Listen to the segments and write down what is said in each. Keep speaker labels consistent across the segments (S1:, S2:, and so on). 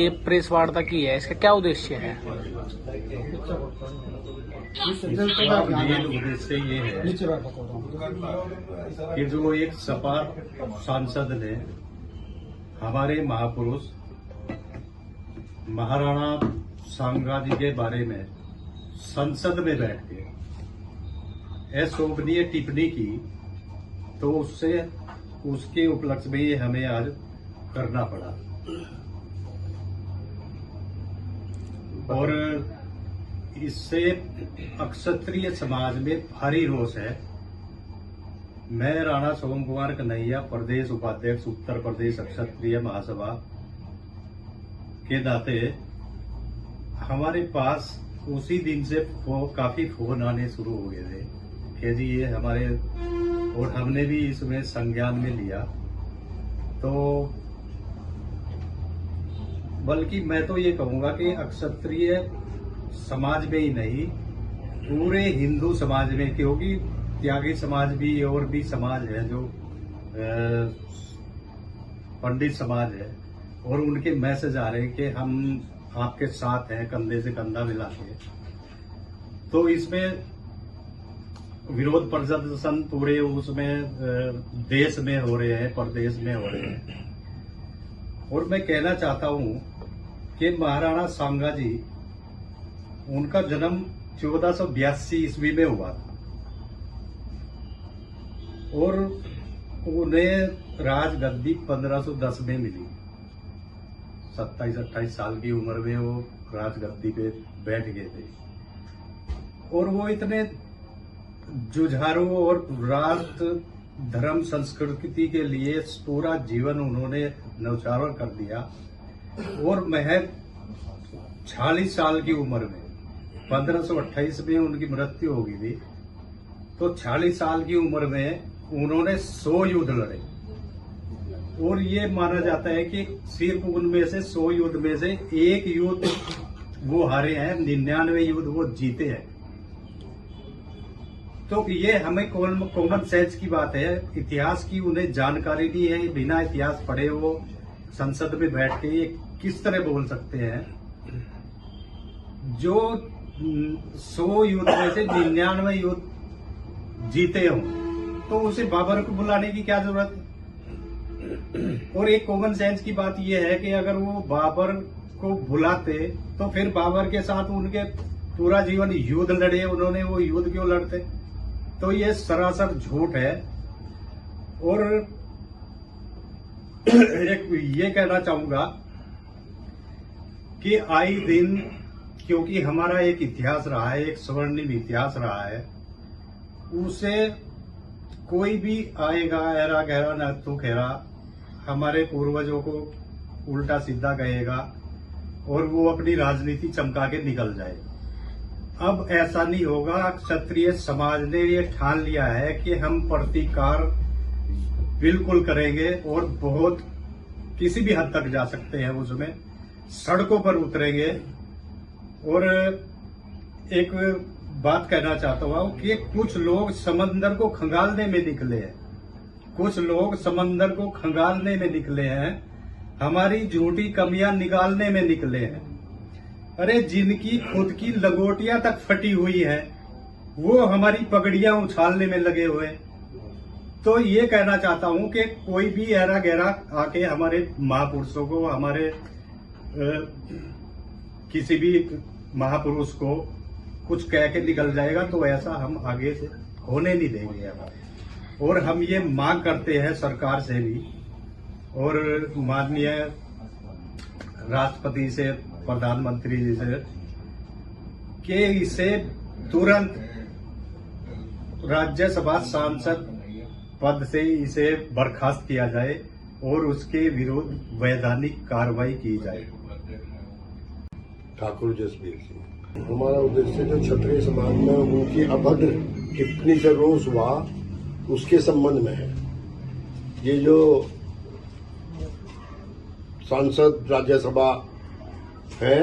S1: ये प्रेस वार्ता की है, इसका क्या उद्देश्य है?
S2: उद्देश्य ये है कि जो एक सपा सांसद ने हमारे महापुरुष महाराणा सांगा जी के बारे में संसद में बैठ के अशोभनीय टिप्पणी की, तो उससे उसके उपलक्ष्य में ये हमें आज करना पड़ा। और इससे क्षत्रिय समाज में भारी रोष है। मैं राणा सोम कुमार कन्हैया, प्रदेश उपाध्यक्ष उत्तर प्रदेश क्षत्रिय महासभा के नाते हमारे पास उसी दिन से काफी फोन आने शुरू हो गए थे कि जी ये हमारे, और हमने भी इसमें संज्ञान में लिया। तो बल्कि मैं तो ये कहूंगा कि क्षत्रिय समाज में ही नहीं, पूरे हिंदू समाज में, क्योंकि त्यागी समाज भी और भी समाज है जो पंडित समाज है, और उनके मैसेज आ रहे हैं कि हम आपके साथ हैं, कंधे से कंधा मिला के। तो इसमें विरोध प्रदर्शन पूरे उसमें देश में हो रहे हैं, प्रदेश में हो रहे हैं। और मैं कहना चाहता हूं कि महाराणा सांगा जी, उनका जन्म 1482 ईस्वी में हुआ था और उन्हें राजगद्दी 1510 में मिली। 27-28 साल की उम्र में वो राजगद्दी पे बैठ गए थे और वो इतने जुझारू और राष्ट्र धर्म संस्कृति के लिए पूरा जीवन उन्होंने न्यौछावर कर दिया। और महज 40 साल की उम्र में 1528 में उनकी मृत्यु हो गई थी। तो 40 साल की उम्र में उन्होंने 100 युद्ध लड़े और ये माना जाता है कि सिर्फ उनमें से 100 युद्ध में से एक युद्ध वो हारे हैं, 99 युद्ध वो जीते हैं। तो ये हमें कॉमन सेंस की बात है, इतिहास की उन्हें जानकारी नहीं है। बिना इतिहास पढ़े वो संसद में बैठ के ये किस तरह बोल सकते हैं? जो 100 युद्ध में से 99 युद्ध जीते हों, तो उसे बाबर को बुलाने की क्या जरूरत है? और एक कॉमन सेंस की बात यह है कि अगर वो बाबर को बुलाते तो फिर बाबर के साथ उनके पूरा जीवन युद्ध लड़े, उन्होंने वो युद्ध क्यों लड़ते? तो ये सरासर झूठ है। और एक ये कहना चाहूंगा कि आए दिन, क्योंकि हमारा एक इतिहास रहा है, एक स्वर्णिम इतिहास रहा है, उसे कोई भी आएगा ऐरा गहरा न तो खेरा, हमारे पूर्वजों को उल्टा सीधा कहेगा और वो अपनी राजनीति चमका के निकल जाएगा। अब ऐसा नहीं होगा। क्षत्रिय समाज ने ये ठान लिया है कि हम प्रतिकार बिल्कुल करेंगे और बहुत किसी भी हद तक जा सकते हैं, उसमें सड़कों पर उतरेंगे। और एक बात कहना चाहता हूं कि कुछ लोग समंदर को खंगालने में निकले हैं, कुछ लोग समंदर को खंगालने में निकले हैं, हमारी झूठी कमियां निकालने में निकले हैं। अरे जिनकी खुद की लंगोटियां तक फटी हुई है वो हमारी पगड़ियां उछालने में लगे हुए। तो ये कहना चाहता हूं कि कोई भी ऐरा गहरा आके हमारे महापुरुषों को, हमारे किसी भी महापुरुष को कुछ कह के निकल जाएगा, तो ऐसा हम आगे से होने नहीं देंगे। और हम ये मांग करते हैं सरकार से भी और माननीय राष्ट्रपति से, प्रधानमंत्री जी से, कि इसे तुरंत राज्यसभा सांसद पद से इसे बर्खास्त किया जाए और उसके विरुद्ध वैधानिक कार्रवाई की जाए।
S3: ठाकुर जसबीर सिंह। हमारा उद्देश्य जो क्षत्रिय समाज में उनकी अभद्र टिप्पणी से रोष हुआ उसके संबंध में है। ये जो सांसद राज्यसभा है,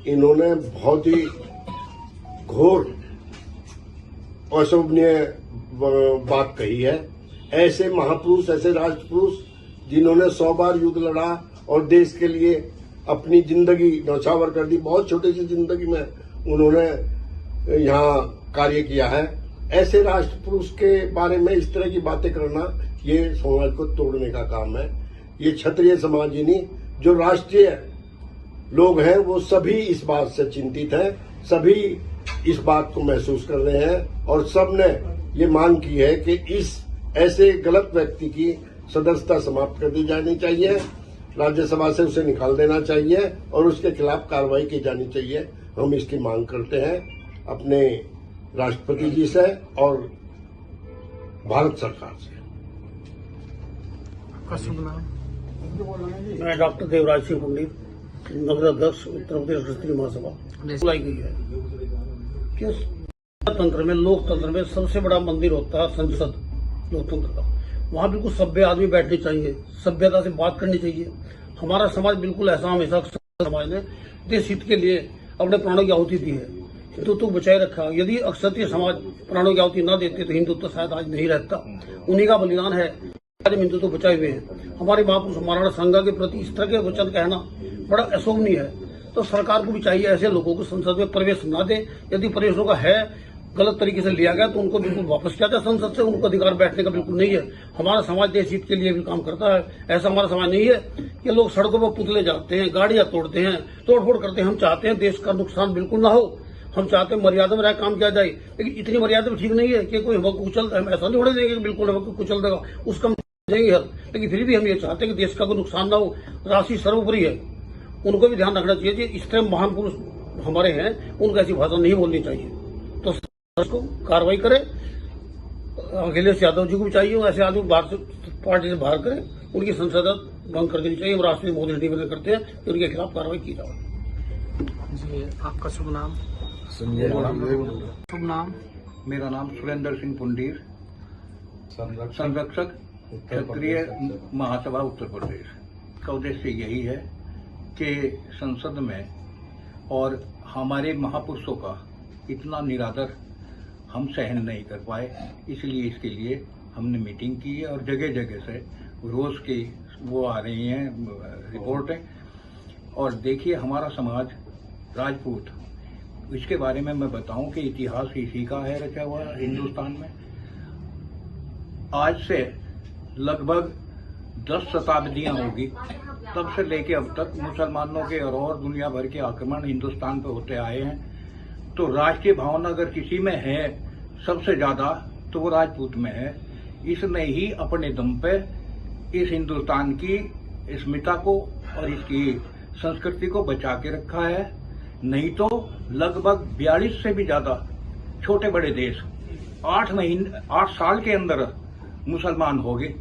S3: इन्होंने बहुत ही घोर अशोभनीय बात कही है। ऐसे महापुरुष, ऐसे राष्ट्रपुरुष जिन्होंने 100 बार युद्ध लड़ा और देश के लिए अपनी जिंदगी न्यौछावर कर दी। बहुत छोटी सी जिंदगी में उन्होंने यहाँ कार्य किया है। ऐसे राष्ट्र पुरुष के बारे में इस तरह की बातें करना ये समाज को तोड़ने का काम है। ये क्षत्रिय समाज ही नहीं, जो राष्ट्रीय लोग हैं वो सभी इस बात से चिंतित हैं, सभी इस बात को महसूस कर रहे हैं और सबने ये मांग की है कि इस ऐसे गलत व्यक्ति की सदस्यता समाप्त कर दी जानी चाहिए, राज्यसभा से उसे निकाल देना चाहिए और उसके खिलाफ कार्रवाई की जानी चाहिए। हम इसकी मांग करते हैं अपने राष्ट्रपति जी से और भारत सरकार से।
S1: आपका शुभ नाम?
S4: मैं डॉक्टर देवराज सिंह पंडित, नगर अध्यक्ष उत्तर प्रदेश राष्ट्रीय महासभा। बुलाई गई है कि तंत्र में, लोकतंत्र में सबसे बड़ा मंदिर होता है संसद, लोकतंत्र का। वहाँ बिल्कुल सभ्य आदमी बैठने चाहिए, सभ्यता से बात करनी चाहिए। हमारा समाज बिल्कुल ऐसा, हमेशा समाज ने देश हित के लिए अपने प्राणों की आहुति दी है, हिंदुत्व को बचाए रखा। यदि क्षत्रिय समाज प्राणों की आहुति न देते तो हिंदुत्व शायद आज नहीं रहता। उन्हीं का बलिदान है आज हिंदुत्व बचाए हुए हैं। हमारे महापुरुष महाराणा सांगा के प्रति इस तरह के वचन कहना बड़ा अशोभनीय है। तो सरकार को भी चाहिए ऐसे लोगों को संसद में प्रवेश न दे। यदि प्रवेश का है गलत तरीके से लिया गया तो उनको बिल्कुल वापस किया जाए संसद से। उनको अधिकार बैठने का बिल्कुल नहीं है। हमारा समाज देश हित के लिए भी काम करता है। ऐसा हमारा समाज नहीं है कि लोग सड़कों पर पुतले जाते हैं, गाड़ियां तोड़ते हैं, तोड़फोड़ करते हैं। हम चाहते हैं देश का नुकसान बिल्कुल ना हो। हम चाहते हैं मर्यादा में रह काम किया जाए, लेकिन इतनी मर्यादा भी ठीक नहीं है कि कोई हमको कुचल, हम ऐसा नहीं होने देंगे कि बिल्कुल हमको कुचल देगा, उसका हम देंगे हल। लेकिन फिर भी हम ये चाहते हैं कि देश का कोई नुकसान ना हो। राशि सर्वोपरि है, उनको भी ध्यान रखना चाहिए। इस तरह महान पुरुष हमारे हैं, उनको ऐसी भाषा नहीं बोलनी चाहिए। तो को कार्रवाई करे। अखिलेश यादव जी को भी चाहिए ऐसे आदमी पार्टी से बाहर करें, उनकी संसद भंग कर देनी चाहिए। हम राष्ट्रीय मोदी निवेदन करते हैं कि उनके खिलाफ कार्रवाई की जाए।
S1: जी, आपका शुभ नाम? शुभ नाम?
S5: मेरा नाम सुरेंद्र सिंह पुंडीर, संरक्षक क्षत्रिय महासभा उत्तर प्रदेश। का उद्देश्य यही है कि संसद में और हमारे महापुरुषों का इतना निरादर हम सहन नहीं कर पाए, इसलिए इसके लिए हमने मीटिंग की है और जगह जगह से रोज की वो आ रही हैं रिपोर्टें। और देखिए हमारा समाज राजपूत, इसके बारे में मैं बताऊं कि इतिहास इसी का है रचा हुआ हिंदुस्तान में। आज से लगभग 10 शताब्दियां होगी, तब से लेके अब तक मुसलमानों के और दुनिया भर के आक्रमण हिंदुस्तान पे होते आए हैं। तो राष्ट्रीय भावना अगर किसी में है सबसे ज्यादा तो वो राजपूत में है। इसने ही अपने दम पे इस हिंदुस्तान की अस्मिता को और इसकी संस्कृति को बचा के रखा है। नहीं तो लगभग 42 से भी ज्यादा छोटे बड़े देश 8 साल के अंदर मुसलमान हो गए।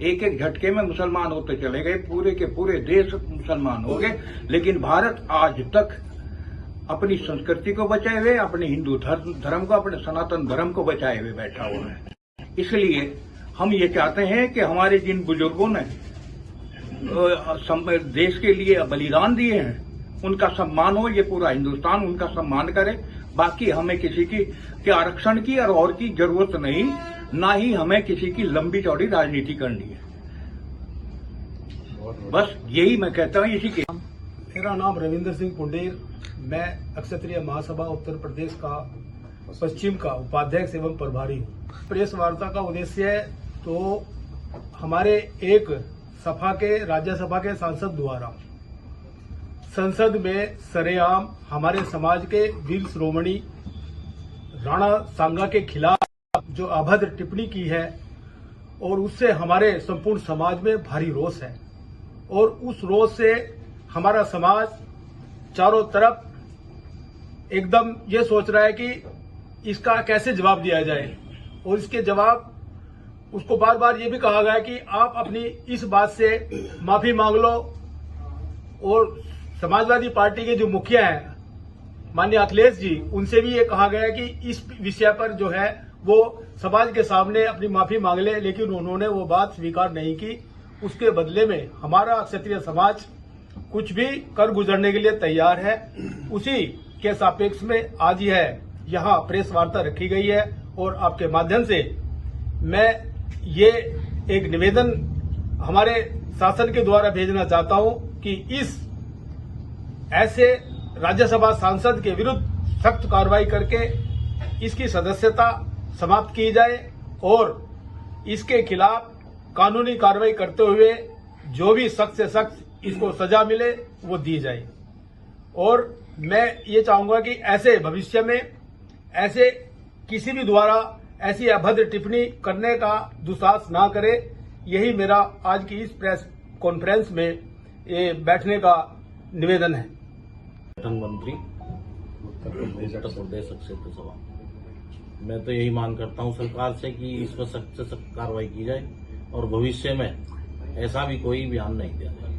S5: एक एक झटके में मुसलमान होते चले गए, पूरे के पूरे देश मुसलमान हो गए। लेकिन भारत आज तक अपनी संस्कृति को बचाए हुए, अपने हिंदू धर्म को, अपने सनातन धर्म को बचाए हुए बैठा हुआ है। इसलिए हम ये चाहते हैं कि हमारे जिन बुजुर्गों ने देश के लिए बलिदान दिए हैं उनका सम्मान हो, ये पूरा हिंदुस्तान उनका सम्मान करे। बाकी हमें किसी की आरक्षण की और की जरूरत नहीं, ना ही हमें किसी की लंबी चौड़ी राजनीति करनी है। बस यही मैं कहता हूँ। इसी के
S6: मेरा नाम रविंद्र सिंह पुंडीर, मैं क्षत्रिय महासभा उत्तर प्रदेश का पश्चिम का उपाध्यक्ष एवं प्रभारी हूँ। प्रेस वार्ता का उद्देश्य तो हमारे एक सभा के राज्यसभा के सांसद द्वारा संसद में सरेआम हमारे समाज के वीर शिरोमणि राणा सांगा के खिलाफ जो अभद्र टिप्पणी की है और उससे हमारे संपूर्ण समाज में भारी रोष है। और उस रोष से हमारा समाज चारों तरफ एकदम ये सोच रहा है कि इसका कैसे जवाब दिया जाए। और इसके जवाब उसको बार बार ये भी कहा गया कि आप अपनी इस बात से माफी मांग लो। और समाजवादी पार्टी के जो मुखिया हैं माननीय अखिलेश जी, उनसे भी ये कहा गया कि इस विषय पर जो है वो समाज के सामने अपनी माफी मांग ले, लेकिन उन्होंने वो बात स्वीकार नहीं की। उसके बदले में हमारा क्षत्रिय समाज कुछ भी कर गुजरने के लिए तैयार है। उसी के सापेक्ष में आज यह यहाँ प्रेस वार्ता रखी गई है। और आपके माध्यम से मैं ये एक निवेदन हमारे शासन के द्वारा भेजना चाहता हूं कि इस ऐसे राज्यसभा सांसद के विरुद्ध सख्त कार्रवाई करके इसकी सदस्यता समाप्त की जाए और इसके खिलाफ कानूनी कार्रवाई करते हुए जो भी सख्त से सख्त इसको सजा मिले वो दी जाए। और मैं ये चाहूंगा कि ऐसे भविष्य में ऐसे किसी भी द्वारा ऐसी अभद्र टिप्पणी करने का दुस्साहस ना करे। यही मेरा आज की इस प्रेस कॉन्फ्रेंस में ये बैठने का निवेदन है।
S7: संगठन मंत्री उत्तर प्रदेश क्षेत्र सभा, मैं तो यही मांग करता हूं सरकार से कि इस पर सख्त से सख्त कार्रवाई की जाए और भविष्य में ऐसा भी कोई बयान नहीं दिया जाए।